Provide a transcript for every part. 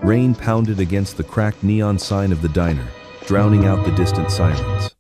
Rain pounded against the cracked neon sign of the diner, drowning out the distant sirens.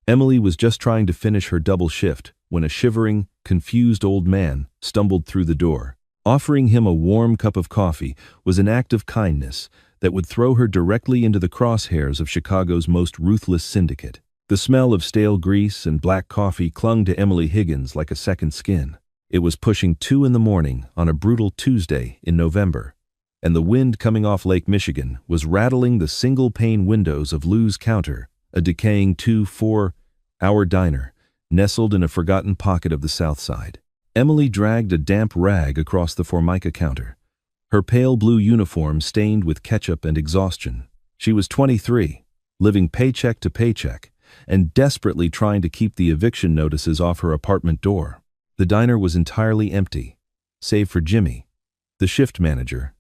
Emily was just trying to finish her double shift when a shivering, confused old man stumbled through the door. Offering him a warm cup of coffee was an act of kindness that would throw her directly into the crosshairs of Chicago's most ruthless syndicate. The smell of stale grease and black coffee clung to Emily Higgins like a second skin. It was pushing 2 in the morning on a brutal Tuesday in November, and the wind coming off Lake Michigan was rattling the single-pane windows of Lou's Counter, a decaying 2-4-hour diner nestled in a forgotten pocket of the South Side. Emily dragged a damp rag across the Formica counter, her pale blue uniform stained with ketchup and exhaustion. She was 23, living paycheck to paycheck, and desperately trying to keep the eviction notices off her apartment door. The diner was entirely empty, save for Jimmy, the shift manager,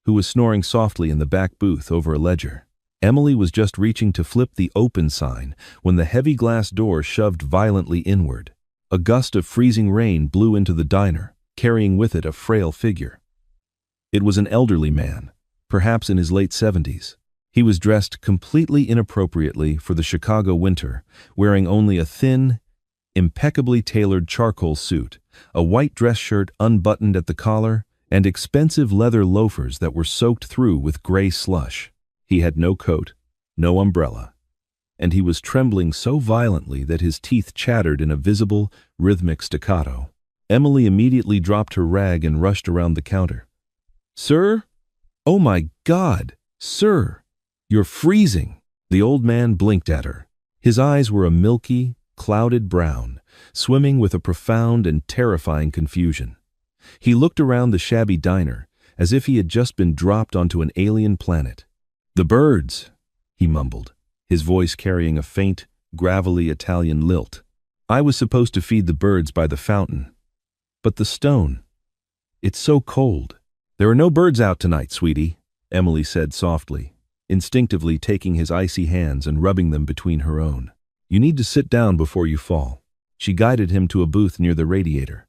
who was snoring softly in the back booth over a ledger. Emily was just reaching to flip the open sign when the heavy glass door shoved violently inward. A gust of freezing rain blew into the diner, carrying with it a frail figure. It was an elderly man, perhaps in his late 70s. He was dressed completely inappropriately for the Chicago winter, wearing only a thin, impeccably tailored charcoal suit, a white dress shirt unbuttoned at the collar, and expensive leather loafers that were soaked through with gray slush. He had no coat, no umbrella, and he was trembling so violently that his teeth chattered in a visible, rhythmic staccato. Emily immediately dropped her rag and rushed around the counter. "Sir? Oh my God, sir! You're freezing!" The old man blinked at her. His eyes were a milky, clouded brown, swimming with a profound and terrifying confusion. He looked around the shabby diner as if he had just been dropped onto an alien planet. "The birds," he mumbled, his voice carrying a faint, gravelly Italian lilt. "I was supposed to feed the birds by the fountain. But the stone, it's so cold." "There are no birds out tonight, sweetie," Emily said softly, instinctively taking his icy hands and rubbing them between her own. "You need to sit down before you fall." She guided him to a booth near the radiator.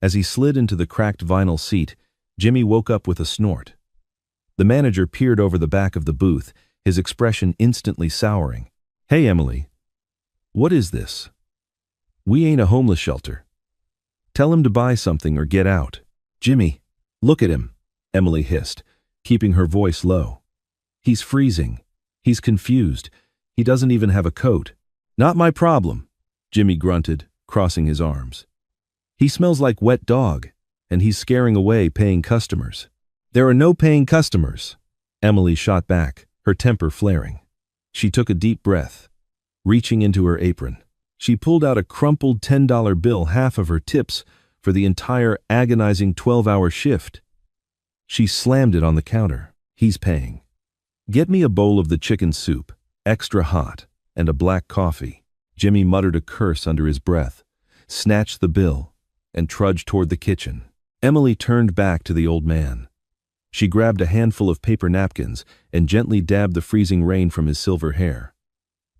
As he slid into the cracked vinyl seat, Jimmy woke up with a snort. The manager peered over the back of the booth, his expression instantly souring. "Hey, Emily. What is this? We ain't a homeless shelter. Tell him to buy something or get out." "Jimmy, look at him," Emily hissed, keeping her voice low. "He's freezing. He's confused. He doesn't even have a coat." "Not my problem," Jimmy grunted, crossing his arms. "He smells like wet dog, and he's scaring away paying customers." "There are no paying customers," Emily shot back, her temper flaring. She took a deep breath. Reaching into her apron, she pulled out a crumpled $10 bill, half of her tips for the entire agonizing 12-hour shift. She slammed it on the counter. "He's paying. Get me a bowl of the chicken soup, extra hot, and a black coffee." Jimmy muttered a curse under his breath, snatched the bill, and trudged toward the kitchen. Emily turned back to the old man. She grabbed a handful of paper napkins and gently dabbed the freezing rain from his silver hair.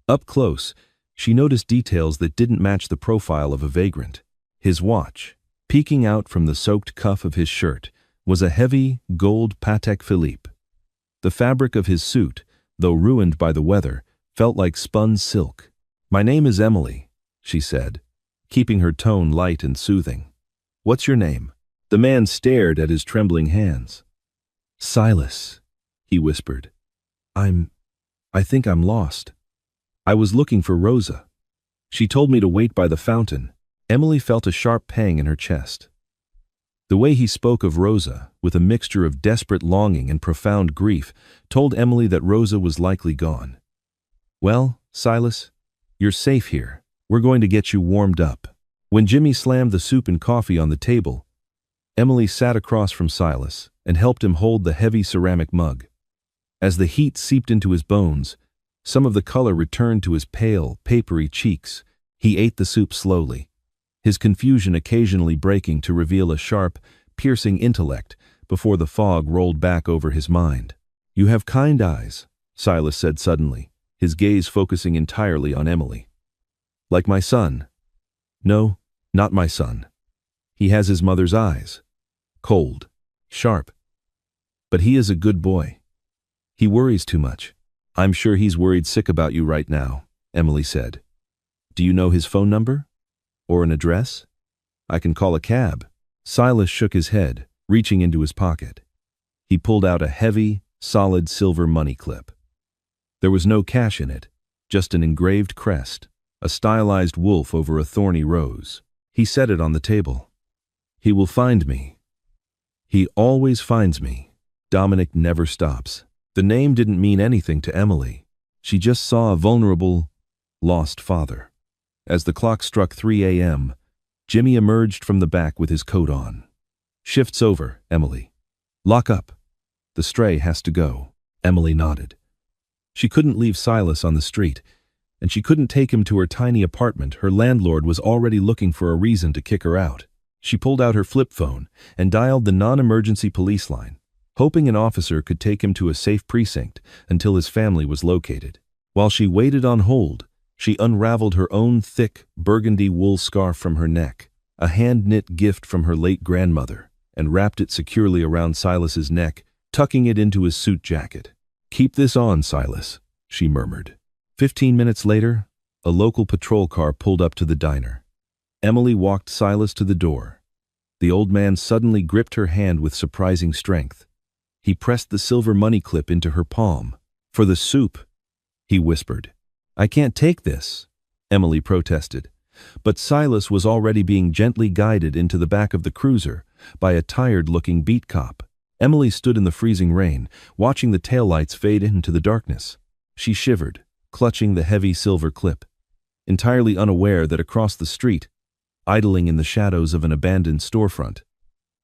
Up close, she noticed details that didn't match the profile of a vagrant. His watch, peeking out from the soaked cuff of his shirt, was a heavy, gold Patek Philippe. The fabric of his suit, though ruined by the weather, felt like spun silk. "My name is Emily," she said, keeping her tone light and soothing. "What's your name?" The man stared at his trembling hands. "Silas," he whispered. I think I'm lost. I was looking for Rosa. She told me to wait by the fountain." Emily felt a sharp pang in her chest. The way he spoke of Rosa, with a mixture of desperate longing and profound grief, told Emily that Rosa was likely gone. "Well, Silas, you're safe here. We're going to get you warmed up." When Jimmy slammed the soup and coffee on the table, Emily sat across from Silas and helped him hold the heavy ceramic mug. As the heat seeped into his bones, some of the color returned to his pale, papery cheeks. He ate the soup slowly, his confusion occasionally breaking to reveal a sharp, piercing intellect before the fog rolled back over his mind. "You have kind eyes," Silas said suddenly, his gaze focusing entirely on Emily. "Like my son." "No, not my son. He has his mother's eyes. Cold, sharp. But he is a good boy. He worries too much. I'm sure he's worried sick about you right now, Emily said. Do you know his phone number? Or an address? I can call a cab. Silas shook his head, reaching into his pocket. He pulled out a heavy, solid silver money clip. There was no cash in it, just an engraved crest, a stylized wolf over a thorny rose. He set it on the table. He will find me. He always finds me. Dominic never stops. The name didn't mean anything to Emily. She just saw a vulnerable, lost father. As the clock struck 3 a.m., Jimmy emerged from the back with his coat on. Shift's over, Emily. Lock up. The stray has to go. Emily nodded. She couldn't leave Silas on the street, and she couldn't take him to her tiny apartment. Her landlord was already looking for a reason to kick her out. She pulled out her flip phone and dialed the non-emergency police line, hoping an officer could take him to a safe precinct until his family was located. While she waited on hold, she unraveled her own thick, burgundy wool scarf from her neck, a hand-knit gift from her late grandmother, and wrapped it securely around Silas's neck, tucking it into his suit jacket. Keep this on, Silas, she murmured. 15 minutes later, a local patrol car pulled up to the diner. Emily walked Silas to the door. The old man suddenly gripped her hand with surprising strength. He pressed the silver money clip into her palm. For the soup, he whispered. I can't take this, Emily protested. But Silas was already being gently guided into the back of the cruiser by a tired-looking beat cop. Emily stood in the freezing rain, watching the taillights fade into the darkness. She shivered, clutching the heavy silver clip, entirely unaware that across the street, idling in the shadows of an abandoned storefront,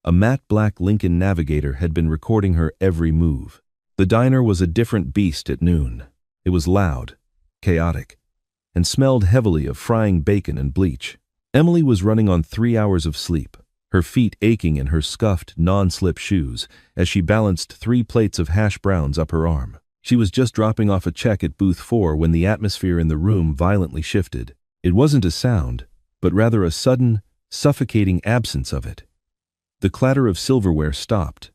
a matte black Lincoln Navigator had been recording her every move. The diner was a different beast at noon. It was loud, chaotic, and smelled heavily of frying bacon and bleach. Emily was running on 3 hours of sleep, her feet aching in her scuffed, non-slip shoes as she balanced 3 plates of hash browns up her arm. She was just dropping off a check at booth 4 when the atmosphere in the room violently shifted. It wasn't a sound, but rather a sudden, suffocating absence of it. The clatter of silverware stopped.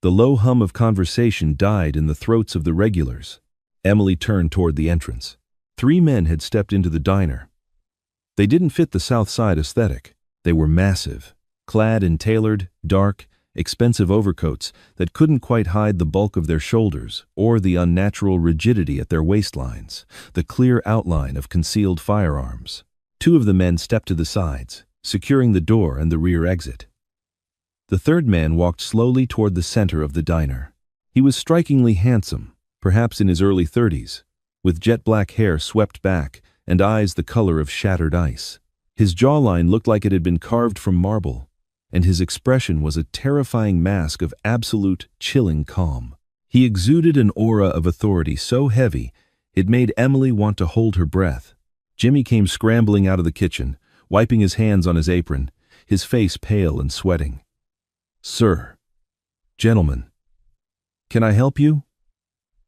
The low hum of conversation died in the throats of the regulars. Emily turned toward the entrance. 3 men had stepped into the diner. They didn't fit the South Side aesthetic. They were massive, clad in tailored, dark, expensive overcoats that couldn't quite hide the bulk of their shoulders or the unnatural rigidity at their waistlines, the clear outline of concealed firearms. 2 of the men stepped to the sides, securing the door and the rear exit. The 3rd man walked slowly toward the center of the diner. He was strikingly handsome, perhaps in his early 30s, with jet-black hair swept back and eyes the color of shattered ice. His jawline looked like it had been carved from marble, and his expression was a terrifying mask of absolute, chilling calm. He exuded an aura of authority so heavy it made Emily want to hold her breath. Jimmy came scrambling out of the kitchen, wiping his hands on his apron, his face pale and sweating. Sir, gentlemen, can I help you?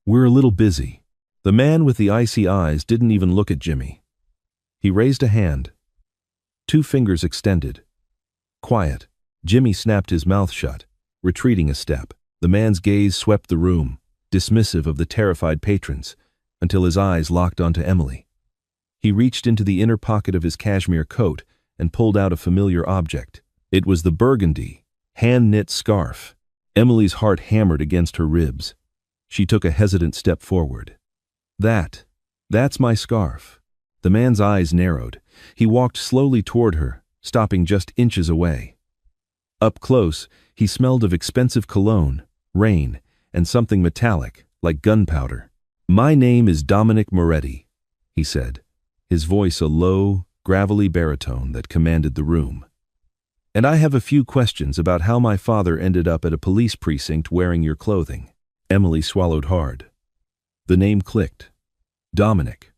We're a little busy. The man with the icy eyes didn't even look at Jimmy. He raised a hand, 2 fingers extended. Quiet. Jimmy snapped his mouth shut, retreating a step. The man's gaze swept the room, dismissive of the terrified patrons, until his eyes locked onto Emily. He reached into the inner pocket of his cashmere coat and pulled out a familiar object. It was the burgundy, hand-knit scarf. Emily's heart hammered against her ribs. She took a hesitant step forward. That's my scarf. The man's eyes narrowed. He walked slowly toward her, stopping just inches away. Up close, he smelled of expensive cologne, rain, and something metallic, like gunpowder. My name is Dominic Moretti, he said, his voice a low, gravelly baritone that commanded the room. And I have a few questions about how my father ended up at a police precinct wearing your clothing. Emily swallowed hard. The name clicked. Dominic.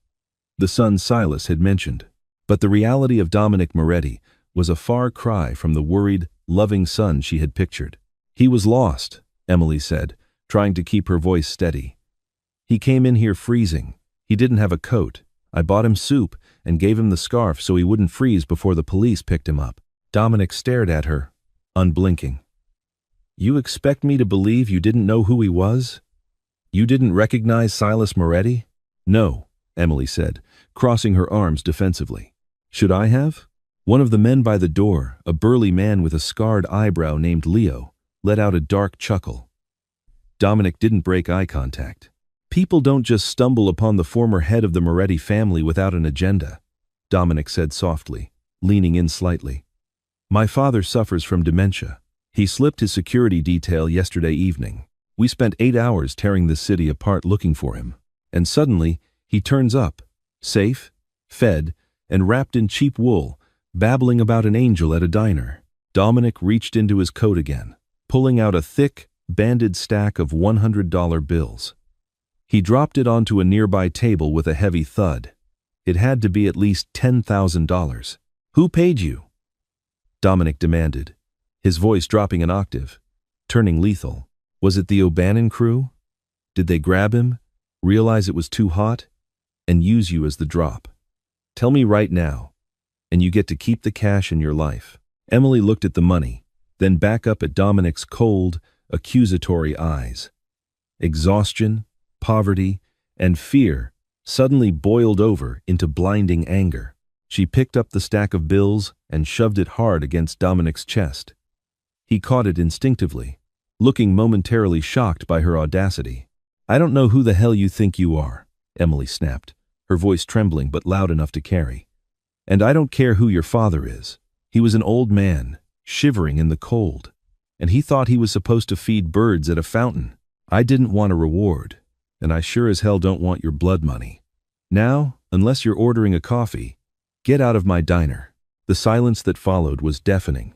The son Silas had mentioned. But the reality of Dominic Moretti was a far cry from the worried, loving son she had pictured. He was lost, Emily said, trying to keep her voice steady. He came in here freezing. He didn't have a coat. I bought him soup and gave him the scarf so he wouldn't freeze before the police picked him up. Dominic stared at her, unblinking. You expect me to believe you didn't know who he was? You didn't recognize Silas Moretti? No, Emily said, crossing her arms defensively. Should I have? One of the men by the door, a burly man with a scarred eyebrow named Leo, let out a dark chuckle. Dominic didn't break eye contact. People don't just stumble upon the former head of the Moretti family without an agenda, Dominic said softly, leaning in slightly. My father suffers from dementia. He slipped his security detail yesterday evening. We spent 8 hours tearing the city apart looking for him. And suddenly, he turns up, safe, fed, and wrapped in cheap wool, babbling about an angel at a diner. Dominic reached into his coat again, pulling out a thick, banded stack of $100 bills. He dropped it onto a nearby table with a heavy thud. It had to be at least $10,000. Who paid you? Dominic demanded, his voice dropping an octave, turning lethal. Was it the O'Bannon crew? Did they grab him, realize it was too hot, and use you as the drop? Tell me right now, and you get to keep the cash in your life. Emily looked at the money, then back up at Dominic's cold, accusatory eyes. Exhaustion, poverty, and fear suddenly boiled over into blinding anger. She picked up the stack of bills and shoved it hard against Dominic's chest. He caught it instinctively, looking momentarily shocked by her audacity. I don't know who the hell you think you are, Emily snapped, her voice trembling but loud enough to carry. And I don't care who your father is. He was an old man, shivering in the cold, and he thought he was supposed to feed birds at a fountain. I didn't want a reward, and I sure as hell don't want your blood money. Now, unless you're ordering a coffee, get out of my diner. The silence that followed was deafening.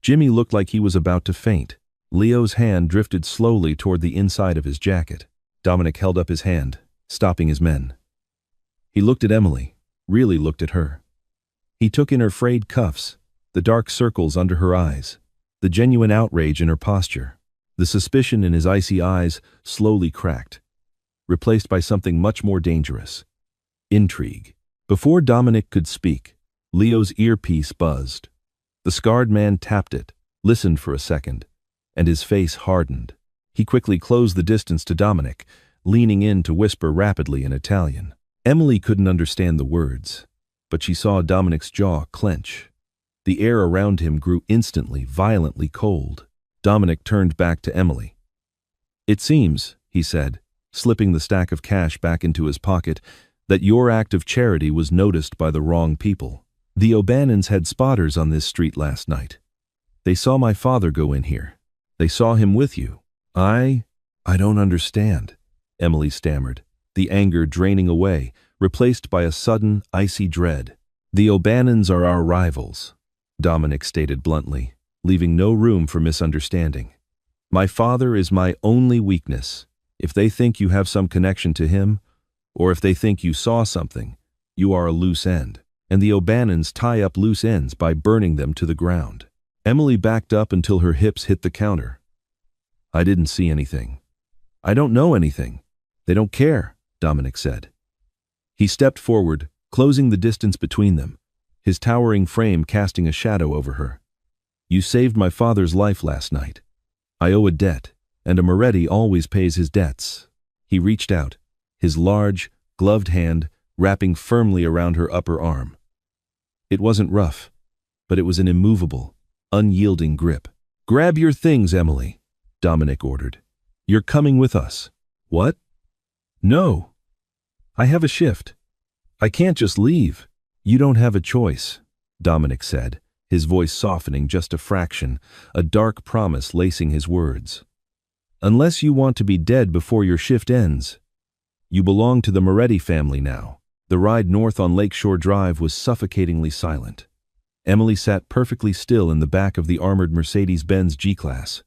Jimmy looked like he was about to faint. Leo's hand drifted slowly toward the inside of his jacket. Dominic held up his hand, stopping his men. He looked at Emily, really looked at her. He took in her frayed cuffs, the dark circles under her eyes, the genuine outrage in her posture. The suspicion in his icy eyes slowly cracked, replaced by something much more dangerous. Intrigue. Before Dominic could speak, Leo's earpiece buzzed. The scarred man tapped it, listened for a second, and his face hardened. He quickly closed the distance to Dominic, leaning in to whisper rapidly in Italian. Emily couldn't understand the words, but she saw Dominic's jaw clench. The air around him grew instantly, violently cold. Dominic turned back to Emily. It seems, he said, slipping the stack of cash back into his pocket, that your act of charity was noticed by the wrong people. The O'Bannons had spotters on this street last night. They saw my father go in here. They saw him with you. I don't understand, Emily stammered, the anger draining away, replaced by a sudden, icy dread. The O'Bannons are our rivals, Dominic stated bluntly, leaving no room for misunderstanding. My father is my only weakness. If they think you have some connection to him, or if they think you saw something, you are a loose end, and the O'Bannons tie up loose ends by burning them to the ground. Emily backed up until her hips hit the counter. I didn't see anything. I don't know anything. They don't care, Dominic said. He stepped forward, closing the distance between them, his towering frame casting a shadow over her. You saved my father's life last night. I owe a debt, and a Moretti always pays his debts. He reached out, his large, gloved hand wrapping firmly around her upper arm. It wasn't rough, but it was an immovable, unyielding grip. Grab your things, Emily, Dominic ordered. You're coming with us. What? No. I have a shift. I can't just leave. You don't have a choice, Dominic said, his voice softening just a fraction, a dark promise lacing his words. Unless you want to be dead before your shift ends. You belong to the Moretti family now. The ride north on Lakeshore Drive was suffocatingly silent. Emily sat perfectly still in the back of the armored Mercedes-Benz G-Class,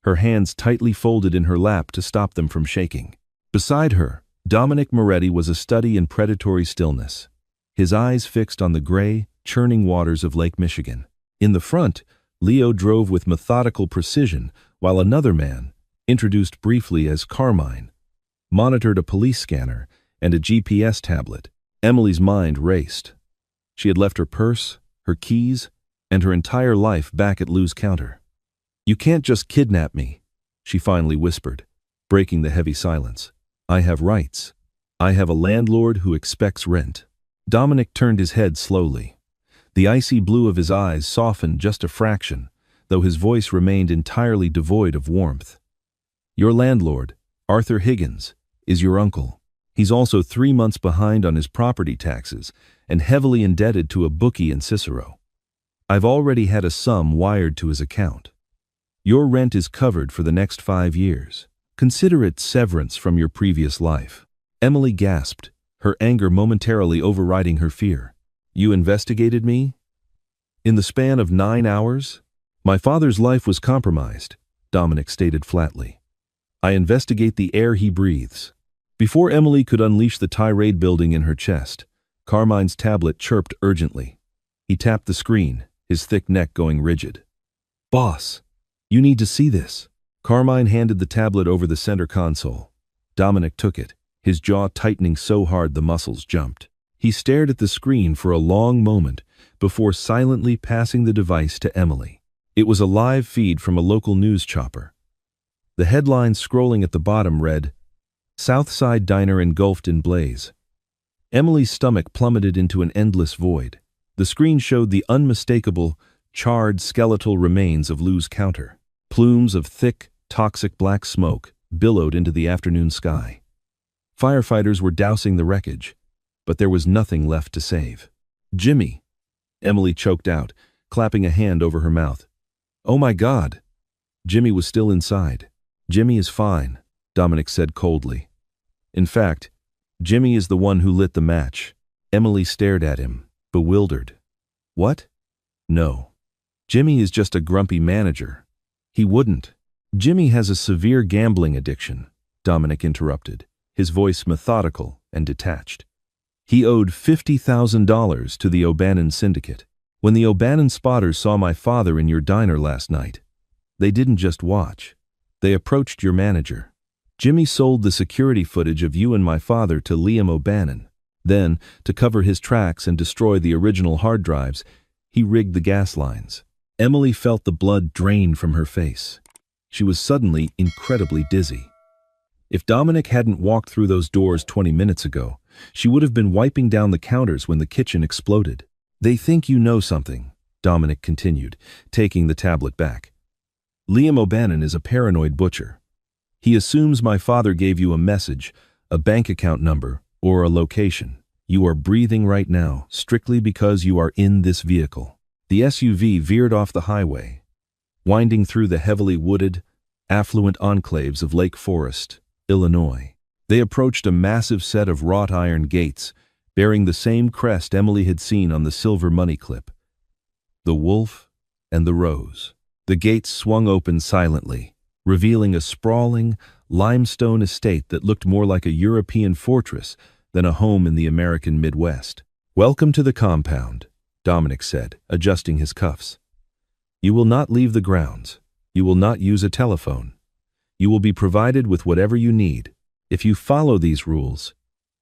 her hands tightly folded in her lap to stop them from shaking. Beside her, Dominic Moretti was a study in predatory stillness, his eyes fixed on the gray, churning waters of Lake Michigan. In the front, Leo drove with methodical precision, while another man, introduced briefly as Carmine, monitored a police scanner and a GPS tablet. Emily's mind raced. She had left her purse, her keys, and her entire life back at Lou's counter. You can't just kidnap me, she finally whispered, breaking the heavy silence. I have rights. I have a landlord who expects rent. Dominic turned his head slowly. The icy blue of his eyes softened just a fraction, though his voice remained entirely devoid of warmth. Your landlord, Arthur Higgins, is your uncle. He's also 3 months behind on his property taxes and heavily indebted to a bookie in Cicero. I've already had a sum wired to his account. Your rent is covered for the next 5 years. Consider it severance from your previous life. Emily gasped, her anger momentarily overriding her fear. You investigated me? In the span of 9 hours? My father's life was compromised, Dominic stated flatly. I investigate the air he breathes. Before Emily could unleash the tirade building in her chest, Carmine's tablet chirped urgently. He tapped the screen, his thick neck going rigid. Boss, you need to see this. Carmine handed the tablet over the center console. Dominic took it, his jaw tightening so hard the muscles jumped. He stared at the screen for a long moment before silently passing the device to Emily. It was a live feed from a local news chopper. The headline scrolling at the bottom read, Southside Diner engulfed in blaze. Emily's stomach plummeted into an endless void. The screen showed the unmistakable, charred skeletal remains of Lou's counter. Plumes of thick, toxic black smoke billowed into the afternoon sky. Firefighters were dousing the wreckage, but there was nothing left to save. Jimmy, Emily choked out, clapping a hand over her mouth. Oh my God! Jimmy was still inside. Jimmy is fine, Dominic said coldly. In fact, Jimmy is the one who lit the match. Emily stared at him, bewildered. What? No. Jimmy is just a grumpy manager. He wouldn't. Jimmy has a severe gambling addiction, Dominic interrupted, his voice methodical and detached. He owed $50,000 to the O'Bannon syndicate. When the O'Bannon spotters saw my father in your diner last night, they didn't just watch. They approached your manager. Jimmy sold the security footage of you and my father to Liam O'Bannon. Then, to cover his tracks and destroy the original hard drives, he rigged the gas lines. Emily felt the blood drain from her face. She was suddenly incredibly dizzy. If Dominic hadn't walked through those doors 20 minutes ago, she would have been wiping down the counters when the kitchen exploded. They think you know something, Dominic continued, taking the tablet back. Liam O'Bannon is a paranoid butcher. He assumes my father gave you a message, a bank account number, or a location. You are breathing right now, strictly because you are in this vehicle. The SUV veered off the highway, winding through the heavily wooded, affluent enclaves of Lake Forest, Illinois. They approached a massive set of wrought iron gates, bearing the same crest Emily had seen on the silver money clip. The Wolf and the Rose. The gates swung open silently, revealing a sprawling, limestone estate that looked more like a European fortress than a home in the American Midwest. Welcome to the compound, Dominic said, adjusting his cuffs. You will not leave the grounds. You will not use a telephone. You will be provided with whatever you need. If you follow these rules,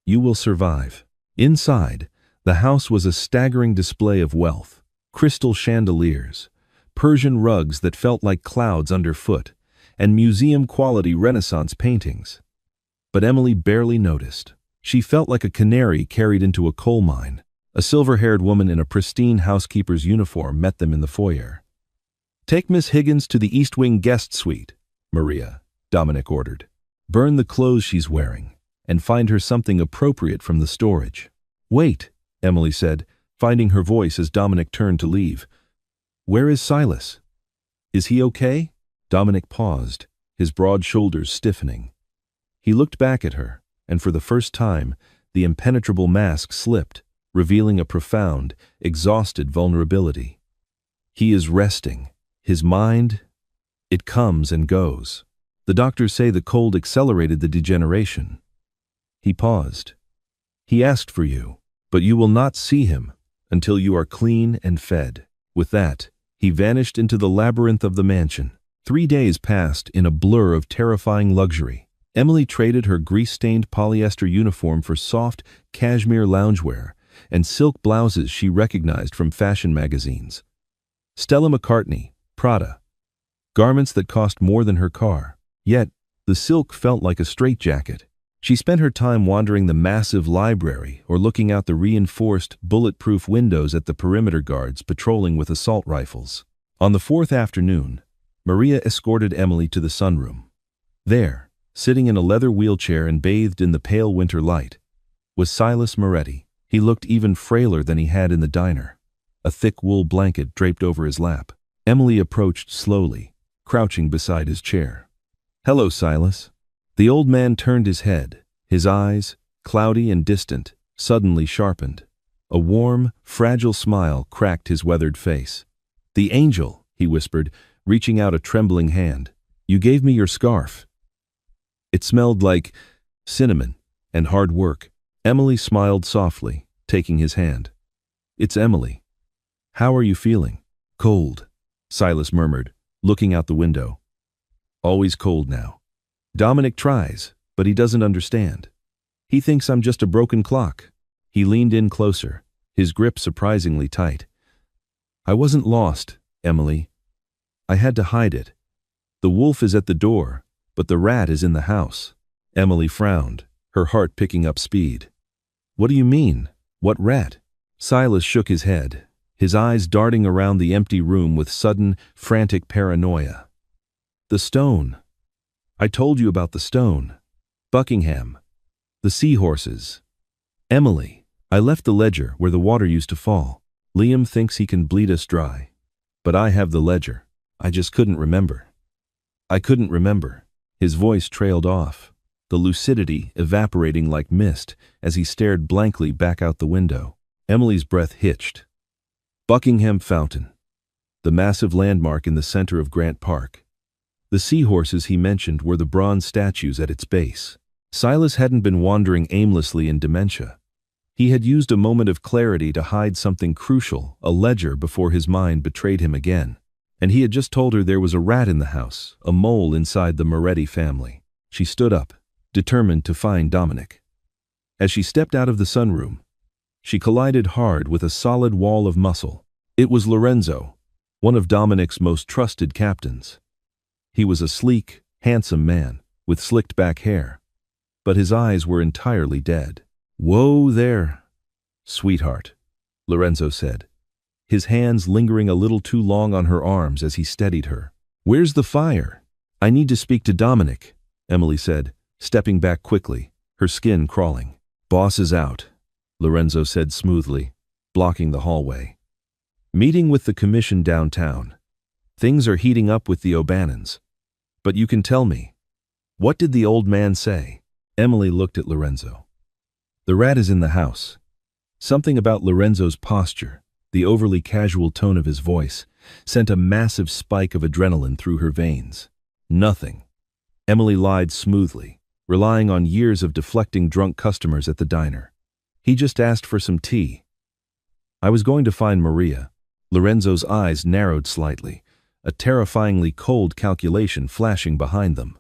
you will survive. Inside, the house was a staggering display of wealth. Crystal chandeliers, Persian rugs that felt like clouds underfoot, and museum-quality Renaissance paintings. But Emily barely noticed. She felt like a canary carried into a coal mine. A silver-haired woman in a pristine housekeeper's uniform met them in the foyer. Take Miss Higgins to the East Wing guest suite, Maria, Dominic ordered. Burn the clothes she's wearing, and find her something appropriate from the storage. Wait, Emily said, finding her voice as Dominic turned to leave. Where is Silas? Is he okay? Dominic paused, his broad shoulders stiffening. He looked back at her, and for the first time, the impenetrable mask slipped, revealing a profound, exhausted vulnerability. He is resting. His mind, it comes and goes. The doctors say the cold accelerated the degeneration. He paused. He asked for you, but you will not see him until you are clean and fed. With that, he vanished into the labyrinth of the mansion. 3 days passed in a blur of terrifying luxury. Emily traded her grease-stained polyester uniform for soft, cashmere loungewear and silk blouses she recognized from fashion magazines. Stella McCartney, Prada. garments that cost more than her car. Yet, the silk felt like a straitjacket. She spent her time wandering the massive library or looking out the reinforced, bulletproof windows at the perimeter guards patrolling with assault rifles. On the fourth afternoon, Maria escorted Emily to the sunroom. There, sitting in a leather wheelchair and bathed in the pale winter light, was Silas Moretti. He looked even frailer than he had in the diner, a thick wool blanket draped over his lap. Emily approached slowly, crouching beside his chair. "Hello, Silas." The old man turned his head, his eyes, cloudy and distant, suddenly sharpened. A warm, fragile smile cracked his weathered face. "The angel," he whispered, reaching out a trembling hand. "You gave me your scarf." It smelled like cinnamon and hard work. Emily smiled softly, taking his hand. "It's Emily. How are you feeling?" "Cold," Silas murmured, looking out the window. "Always cold now. Dominic tries, but he doesn't understand. He thinks I'm just a broken clock." He leaned in closer, his grip surprisingly tight. "I wasn't lost, Emily. I had to hide it. The wolf is at the door, but the rat is in the house." Emily frowned, her heart picking up speed. "What do you mean? What rat?" Silas shook his head, his eyes darting around the empty room with sudden, frantic paranoia. "The stone. I told you about the stone. Buckingham. The seahorses. Emily, I left the ledger where the water used to fall. Liam thinks he can bleed us dry. But I have the ledger. I just couldn't remember." "I couldn't remember." His voice trailed off, the lucidity evaporating like mist as he stared blankly back out the window. Emily's breath hitched. Buckingham Fountain, the massive landmark in the center of Grant Park. The seahorses he mentioned were the bronze statues at its base. Silas hadn't been wandering aimlessly in dementia. He had used a moment of clarity to hide something crucial, a ledger, before his mind betrayed him again. And he had just told her there was a rat in the house, a mole inside the Moretti family. She stood up, determined to find Dominic. As she stepped out of the sunroom, she collided hard with a solid wall of muscle. It was Lorenzo, one of Dominic's most trusted captains. He was a sleek, handsome man, with slicked back hair, but his eyes were entirely dead. "Whoa there, sweetheart," Lorenzo said, his hands lingering a little too long on her arms as he steadied her. "Where's the fire?" "I need to speak to Dominic," Emily said, stepping back quickly, her skin crawling. "Boss is out," Lorenzo said smoothly, blocking the hallway. "Meeting with the commission downtown. Things are heating up with the O'Bannons. But you can tell me, what did the old man say?" Emily looked at Lorenzo. "The rat is in the house." Something about Lorenzo's posture, the overly casual tone of his voice, sent a massive spike of adrenaline through her veins. "Nothing." Emily lied smoothly, relying on years of deflecting drunk customers at the diner. "He just asked for some tea. I was going to find Maria." Lorenzo's eyes narrowed slightly, a terrifyingly cold calculation flashing behind them.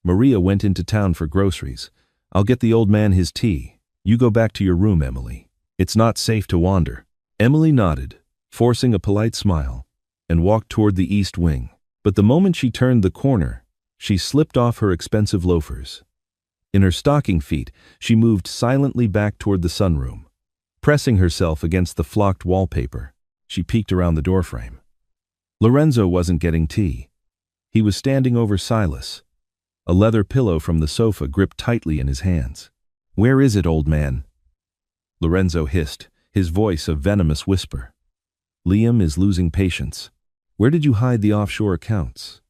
"Maria went into town for groceries. I'll get the old man his tea. You go back to your room, Emily. It's not safe to wander." Emily nodded, forcing a polite smile, and walked toward the east wing. But the moment she turned the corner, she slipped off her expensive loafers. In her stocking feet, she moved silently back toward the sunroom. Pressing herself against the flocked wallpaper, she peeked around the doorframe. Lorenzo wasn't getting tea. He was standing over Silas, a leather pillow from the sofa gripped tightly in his hands. "Where is it, old man?" Lorenzo hissed, his voice a venomous whisper. "Liam is losing patience. Where did you hide the offshore accounts?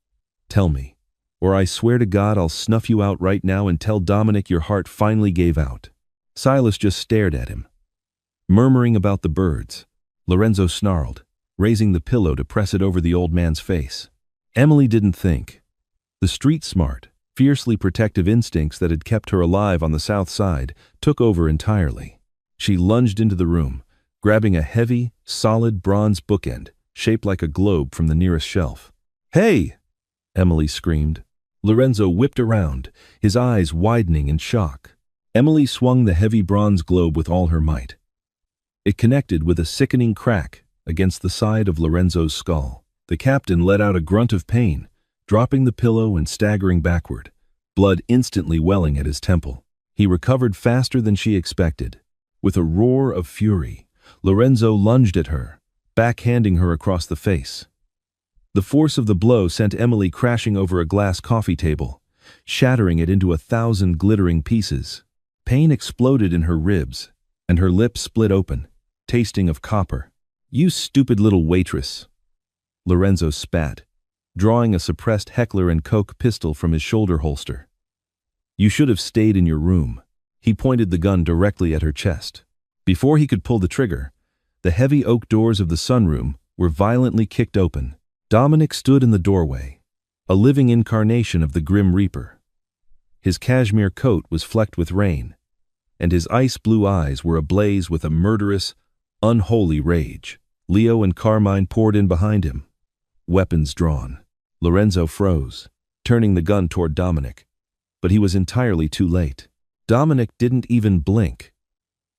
Tell me, or I swear to God I'll snuff you out right now and tell Dominic your heart finally gave out." Silas just stared at him. Murmuring about the birds, Lorenzo snarled, raising the pillow to press it over the old man's face. Emily didn't think. The street-smart, fiercely protective instincts that had kept her alive on the South Side took over entirely. She lunged into the room, grabbing a heavy, solid bronze bookend, shaped like a globe from the nearest shelf. "Hey!" Emily screamed. Lorenzo whipped around, his eyes widening in shock. Emily swung the heavy bronze globe with all her might. It connected with a sickening crack against the side of Lorenzo's skull. The captain let out a grunt of pain, dropping the pillow and staggering backward, blood instantly welling at his temple. He recovered faster than she expected. With a roar of fury, Lorenzo lunged at her, backhanding her across the face. The force of the blow sent Emily crashing over a glass coffee table, shattering it into 1,000 glittering pieces. Pain exploded in her ribs, and her lips split open, tasting of copper. "You stupid little waitress," Lorenzo spat, drawing a suppressed Heckler & Koch pistol from his shoulder holster. "You should have stayed in your room." He pointed the gun directly at her chest. Before he could pull the trigger, the heavy oak doors of the sunroom were violently kicked open. Dominic stood in the doorway, a living incarnation of the Grim Reaper. His cashmere coat was flecked with rain, and his ice-blue eyes were ablaze with a murderous, unholy rage. Leo and Carmine poured in behind him, weapons drawn. Lorenzo froze, turning the gun toward Dominic, but he was entirely too late. Dominic didn't even blink.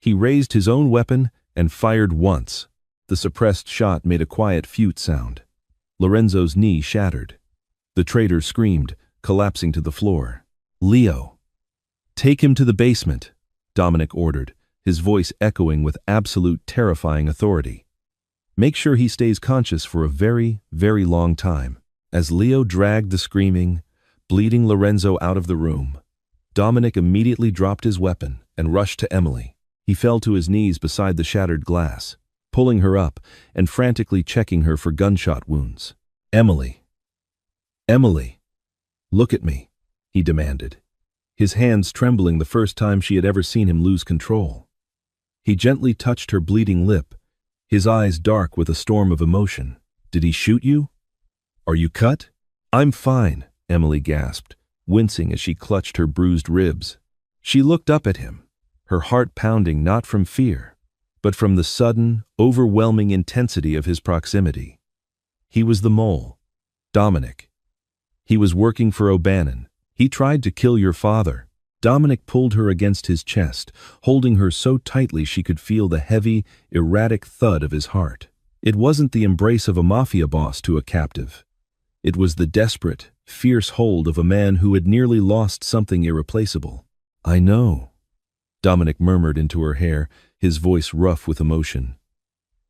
He raised his own weapon and fired once. The suppressed shot made a quiet fute sound. Lorenzo's knee shattered. The traitor screamed, collapsing to the floor. "Leo, take him to the basement," Dominic ordered, his voice echoing with absolute terrifying authority. "Make sure he stays conscious for a very, very long time." As Leo dragged the screaming, bleeding Lorenzo out of the room, Dominic immediately dropped his weapon and rushed to Emily. He fell to his knees beside the shattered glass, pulling her up and frantically checking her for gunshot wounds. "Emily. Emily. Look at me," he demanded, his hands trembling the first time she had ever seen him lose control. He gently touched her bleeding lip, his eyes dark with a storm of emotion. "Did he shoot you? Are you cut?" "I'm fine," Emily gasped, wincing as she clutched her bruised ribs. She looked up at him, her heart pounding not from fear, but from the sudden, overwhelming intensity of his proximity. He was the mole, Dominic. He was working for O'Bannon. "He tried to kill your father." Dominic pulled her against his chest, holding her so tightly she could feel the heavy, erratic thud of his heart. It wasn't the embrace of a mafia boss to a captive. It was the desperate, fierce hold of a man who had nearly lost something irreplaceable. "I know," Dominic murmured into her hair, his voice rough with emotion.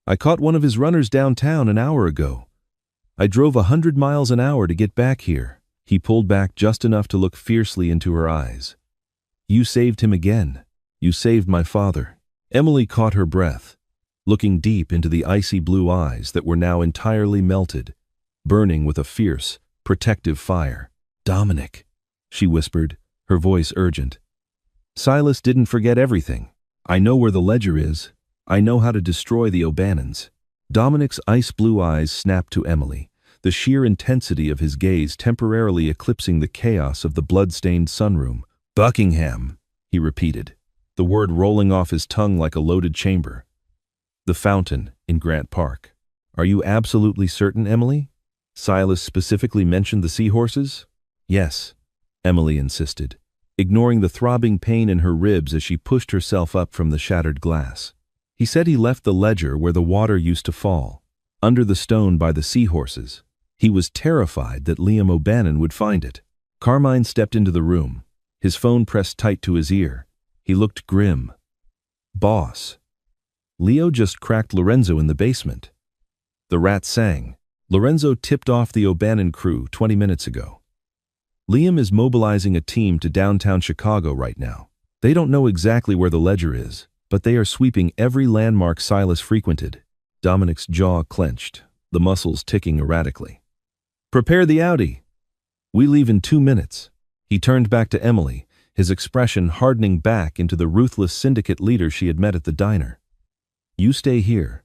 "I caught one of his runners downtown an hour ago. I drove 100 miles an hour to get back here." He pulled back just enough to look fiercely into her eyes. "You saved him again. You saved my father." Emily caught her breath, looking deep into the icy blue eyes that were now entirely melted, burning with a fierce, protective fire. "Dominic," she whispered, her voice urgent. "Silas didn't forget everything. I know where the ledger is. I know how to destroy the O'Bannons." Dominic's ice-blue eyes snapped to Emily, the sheer intensity of his gaze temporarily eclipsing the chaos of the blood-stained sunroom. "Buckingham," he repeated, the word rolling off his tongue like a loaded chamber. "The fountain in Grant Park." "Are you absolutely certain, Emily? Silas specifically mentioned the seahorses?" "Yes," Emily insisted, ignoring the throbbing pain in her ribs as she pushed herself up from the shattered glass. "He said he left the ledger where the water used to fall, under the stone by the seahorses. He was terrified that Liam O'Bannon would find it." Carmine stepped into the room, his phone pressed tight to his ear. He looked grim. "Boss, Leo just cracked Lorenzo in the basement." The rat sang. "Lorenzo tipped off the O'Bannon crew 20 minutes ago. Liam is mobilizing a team to downtown Chicago right now. They don't know exactly where the ledger is, but they are sweeping every landmark Silas frequented." Dominic's jaw clenched, the muscles ticking erratically. "Prepare the Audi. We leave in 2 minutes." He turned back to Emily, his expression hardening back into the ruthless syndicate leader she had met at the diner. "You stay here.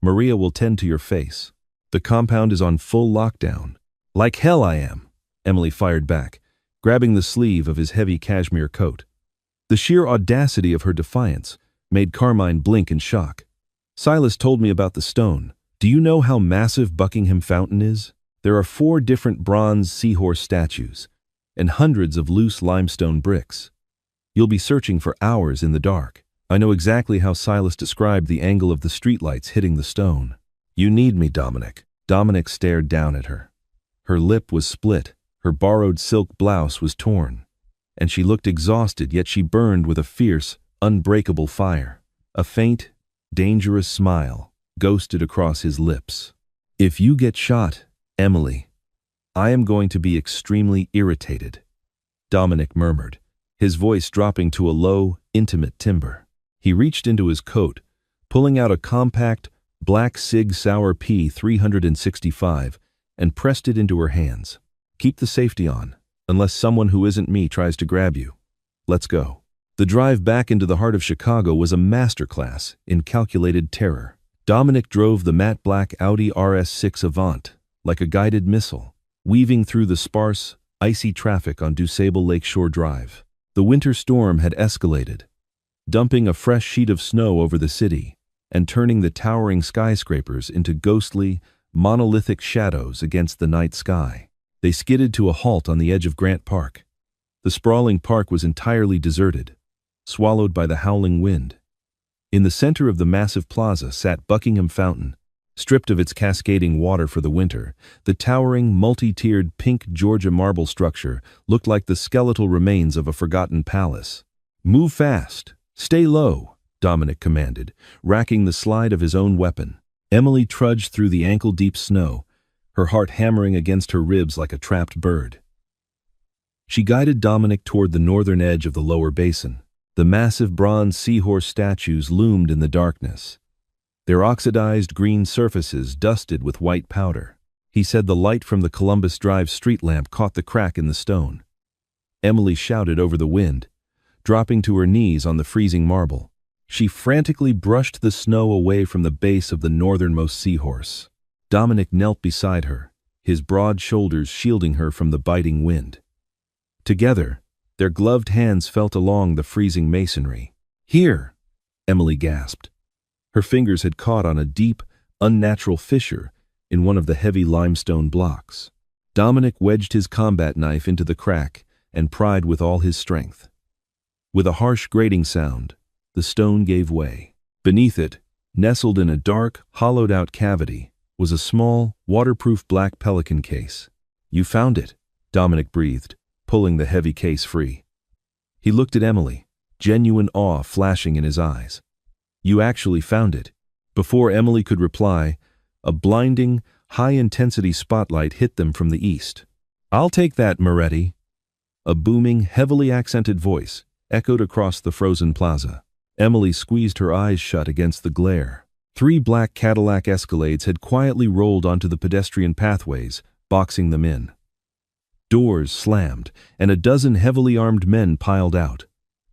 Maria will tend to your face. The compound is on full lockdown." "Like hell I am," Emily fired back, grabbing the sleeve of his heavy cashmere coat. The sheer audacity of her defiance made Carmine blink in shock. "Silas told me about the stone. Do you know how massive Buckingham Fountain is? There are 4 different bronze seahorse statues, and hundreds of loose limestone bricks. You'll be searching for hours in the dark. I know exactly how Silas described the angle of the streetlights hitting the stone." "You need me, Dominic." Dominic stared down at her. Her lip was split, her borrowed silk blouse was torn, and she looked exhausted, yet she burned with a fierce, unbreakable fire. A faint, dangerous smile ghosted across his lips. "If you get shot, Emily, I am going to be extremely irritated," Dominic murmured, his voice dropping to a low, intimate timbre. He reached into his coat, pulling out a compact, black Sig Sauer P365, and pressed it into her hands. "Keep the safety on, unless someone who isn't me tries to grab you. Let's go." The drive back into the heart of Chicago was a masterclass in calculated terror. Dominic drove the matte black Audi RS6 Avant like a guided missile, weaving through the sparse, icy traffic on DuSable Lakeshore Drive. The winter storm had escalated, dumping a fresh sheet of snow over the city and turning the towering skyscrapers into ghostly, monolithic shadows against the night sky. They skidded to a halt on the edge of Grant Park. The sprawling park was entirely deserted, swallowed by the howling wind. In the center of the massive plaza sat Buckingham Fountain. Stripped of its cascading water for the winter, the towering, multi-tiered pink Georgia marble structure looked like the skeletal remains of a forgotten palace. "Move fast! Stay low!" Dominic commanded, racking the slide of his own weapon. Emily trudged through the ankle-deep snow, her heart hammering against her ribs like a trapped bird. She guided Dominic toward the northern edge of the lower basin. The massive bronze seahorse statues loomed in the darkness, their oxidized green surfaces dusted with white powder. He said the light from the Columbus Drive street lamp caught the crack in the stone. Emily shouted over the wind, dropping to her knees on the freezing marble. She frantically brushed the snow away from the base of the northernmost seahorse. Dominic knelt beside her, his broad shoulders shielding her from the biting wind. Together, their gloved hands felt along the freezing masonry. "Here!" Emily gasped. Her fingers had caught on a deep, unnatural fissure in one of the heavy limestone blocks. Dominic wedged his combat knife into the crack and pried with all his strength. With a harsh grating sound, the stone gave way. Beneath it, nestled in a dark, hollowed-out cavity, was a small, waterproof black pelican case. "You found it," Dominic breathed, pulling the heavy case free. He looked at Emily, genuine awe flashing in his eyes. "You actually found it." Before Emily could reply, a blinding, high-intensity spotlight hit them from the east. "I'll take that, Moretti." A booming, heavily accented voice echoed across the frozen plaza. Emily squeezed her eyes shut against the glare. 3 black Cadillac Escalades had quietly rolled onto the pedestrian pathways, boxing them in. Doors slammed, and a dozen heavily armed men piled out,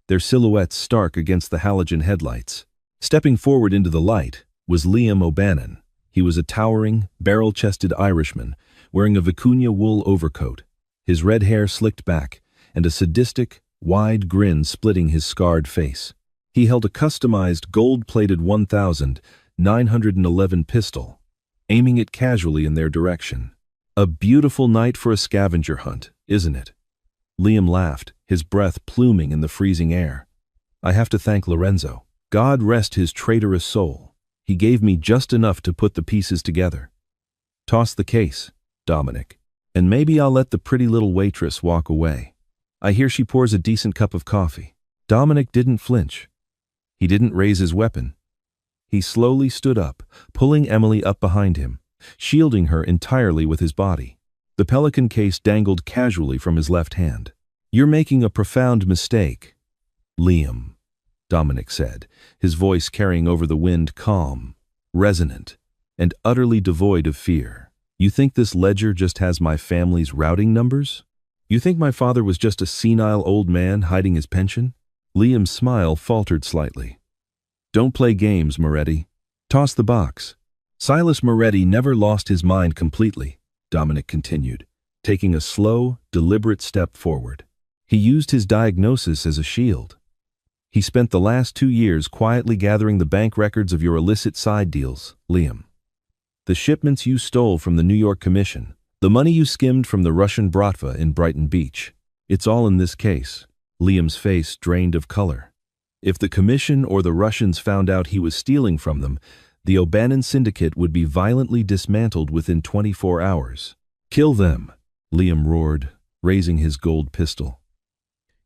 their silhouettes stark against the halogen headlights. Stepping forward into the light was Liam O'Bannon. He was a towering, barrel-chested Irishman, wearing a vicuña wool overcoat, his red hair slicked back, and a sadistic, wide grin splitting his scarred face. He held a customized gold-plated 1911 pistol, aiming it casually in their direction. "A beautiful night for a scavenger hunt, isn't it?" Liam laughed, his breath pluming in the freezing air. "I have to thank Lorenzo. God rest his traitorous soul. He gave me just enough to put the pieces together." "Toss the case, Dominic, and maybe I'll let the pretty little waitress walk away. I hear she pours a decent cup of coffee." Dominic didn't flinch. He didn't raise his weapon. He slowly stood up, pulling Emily up behind him, shielding her entirely with his body. The pelican case dangled casually from his left hand. "You're making a profound mistake, Liam," Dominic said, his voice carrying over the wind, calm, resonant, and utterly devoid of fear. "You think this ledger just has my family's routing numbers? You think my father was just a senile old man hiding his pension?" Liam's smile faltered slightly. "Don't play games, Moretti. Toss the box." "Silas Moretti never lost his mind completely," Dominic continued, taking a slow, deliberate step forward. "He used his diagnosis as a shield. He spent the last 2 years quietly gathering the bank records of your illicit side deals, Liam. The shipments you stole from the New York Commission, the money you skimmed from the Russian bratva in Brighton Beach. It's all in this case." Liam's face drained of color. If the Commission or the Russians found out he was stealing from them, The O'Bannon syndicate would be violently dismantled within 24 hours. "Kill them," Liam roared, raising his gold pistol.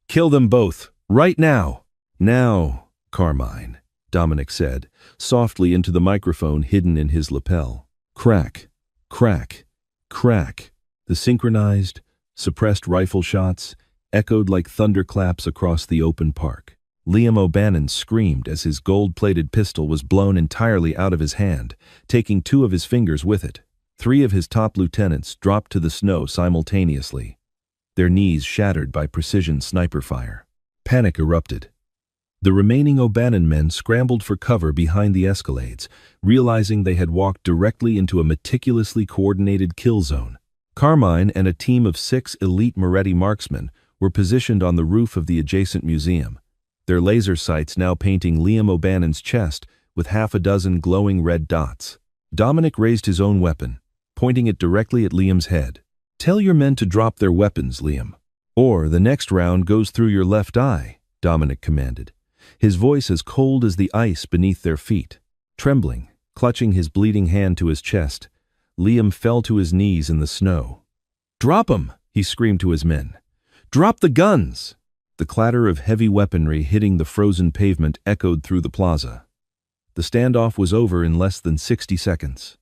"Kill them both, right now!" "Now, Carmine," Dominic said, softly into the microphone hidden in his lapel. Crack, crack, crack. The synchronized, suppressed rifle shots echoed like thunderclaps across the open park. Liam O'Bannon screamed as his gold-plated pistol was blown entirely out of his hand, taking 2 of his fingers with it. 3 of his top lieutenants dropped to the snow simultaneously, their knees shattered by precision sniper fire. Panic erupted. The remaining O'Bannon men scrambled for cover behind the escalades, realizing they had walked directly into a meticulously coordinated kill zone. Carmine and a team of 6 elite Moretti marksmen were positioned on the roof of the adjacent museum, their laser sights now painting Liam O'Bannon's chest with half a dozen glowing red dots. Dominic raised his own weapon, pointing it directly at Liam's head. "Tell your men to drop their weapons, Liam, or the next round goes through your left eye," Dominic commanded, his voice as cold as the ice beneath their feet. Trembling, clutching his bleeding hand to his chest, Liam fell to his knees in the snow. "Drop 'em!" he screamed to his men. "Drop the guns!" The clatter of heavy weaponry hitting the frozen pavement echoed through the plaza. The standoff was over in less than 60 seconds.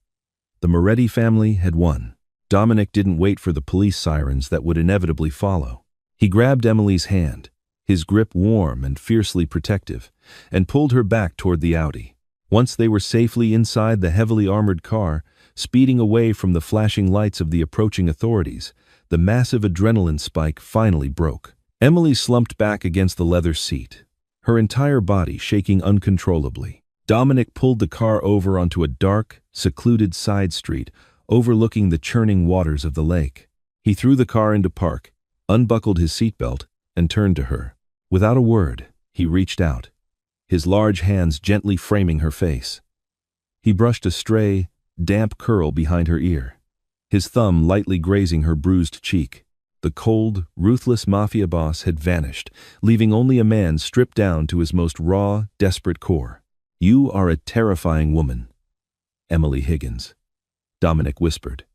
The Moretti family had won. Dominic didn't wait for the police sirens that would inevitably follow. He grabbed Emily's hand, his grip warm and fiercely protective, and pulled her back toward the Audi. Once they were safely inside the heavily armored car, speeding away from the flashing lights of the approaching authorities, the massive adrenaline spike finally broke. Emily slumped back against the leather seat, her entire body shaking uncontrollably. Dominic pulled the car over onto a dark, secluded side street overlooking the churning waters of the lake. He threw the car into park, unbuckled his seatbelt, and turned to her. Without a word, he reached out, his large hands gently framing her face. He brushed a stray, damp curl behind her ear, his thumb lightly grazing her bruised cheek. The cold, ruthless Mafia boss had vanished, leaving only a man stripped down to his most raw, desperate core. "You are a terrifying woman, Emily Higgins," Dominic whispered,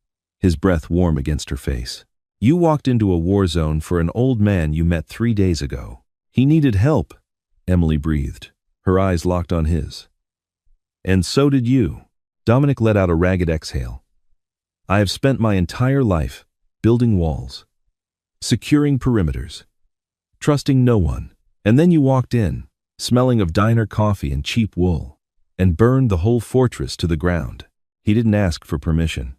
his breath warm against her face. "You walked into a war zone for an old man you met 3 days ago. He needed help," Emily breathed, her eyes locked on his. "And so did you." Dominic let out a ragged exhale. "I have spent my entire life building walls, securing perimeters, trusting no one. And then you walked in, smelling of diner coffee and cheap wool, and burned the whole fortress to the ground." He didn't ask for permission.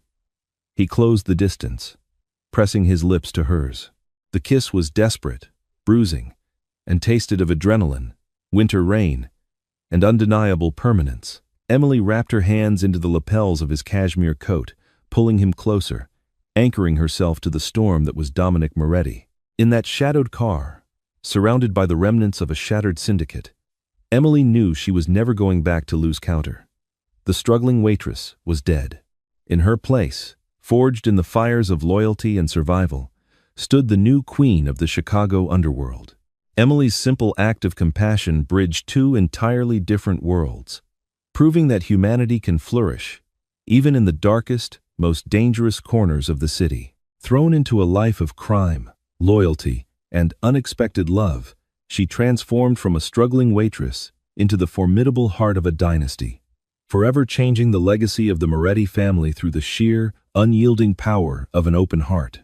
He closed the distance, pressing his lips to hers. The kiss was desperate, bruising, and tasted of adrenaline, winter rain, and undeniable permanence. Emily wrapped her hands into the lapels of his cashmere coat, pulling him closer, anchoring herself to the storm that was Dominic Moretti. In that shadowed car, surrounded by the remnants of a shattered syndicate, Emily knew she was never going back to lose counter. The struggling waitress was dead. In her place, forged in the fires of loyalty and survival, stood the new queen of the Chicago underworld. Emily's simple act of compassion bridged 2 entirely different worlds, proving that humanity can flourish, even in the darkest, most dangerous corners of the city. Thrown into a life of crime, loyalty, and unexpected love, she transformed from a struggling waitress into the formidable heart of a dynasty, forever changing the legacy of the Moretti family through the sheer, unyielding power of an open heart.